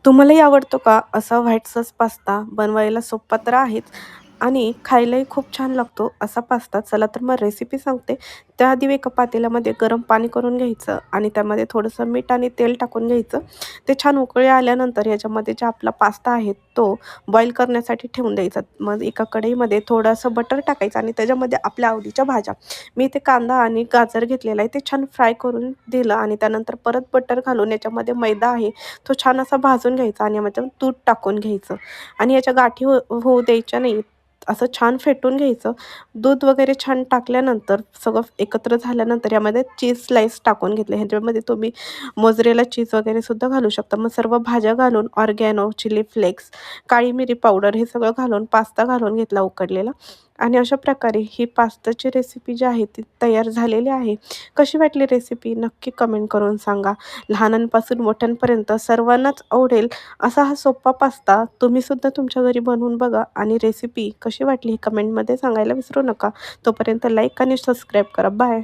तुम्हालाही आवडतो का असा व्हाईट सॉस पास्ता? बनवायला सोपा तर आहेच आणि खायलाही खूप छान लागतो असा पास्ता. चला तर मग रेसिपी सांगते. त्याआधी एका पातेल्यामध्ये गरम पाणी करून घ्यायचं आणि त्यामध्ये थोडंसं मीठ आणि तेल टाकून घ्यायचं. ते छान उकळी आल्यानंतर याच्यामध्ये जे आपला पास्ता आहे तो बॉईल करण्यासाठी ठेवून द्यायचा. मग एका कढईमध्ये थोडंसं बटर टाकायचं आणि त्याच्यामध्ये आपल्या आवडीच्या भाज्या, मी इथे कांदा आणि गाजर घेतलेला आहे, ते छान फ्राय करून दिलं आणि त्यानंतर परत बटर घालून याच्यामध्ये मैदा आहे तो छान असा भाजून घ्यायचा आणि यामध्ये दूध टाकून घ्यायचं आणि याच्या गाठी होऊ द्यायच्या नाही. असं छान फेटून घ्यायचं. दूध वगैरे छान टाकल्यानंतर सगळं एकत्र झाल्यानंतर यामध्ये चीज स्लाइस टाकून घेतले. ह्याच्यामध्ये तुम्ही मोझरेला चीज वगैरे सुद्धा घालू शकता. मग सर्व भाज्या घालून ऑर्गॅनो, चिली फ्लेक्स, काळी मिरी पावडर हे सगळं घालून पास्ता घालून घेतला उकडलेला आणि अशा प्रकारे ही पास्ताची रेसिपी जी आहे ती तयार झालेली आहे. कशी वाटली रेसिपी नक्की कमेंट करून सांगा. लहानांपासून मोठ्यांपर्यंत सर्वांनाच आवडेल असा हा सोपा पास्ता तुम्ही सुद्धा तुमच्या घरी बनवून बघा आणि रेसिपी कशी वाटली ही कमेंटमध्ये सांगायला विसरू नका. तोपर्यंत लाईक आणि सबस्क्राईब करा. बाय.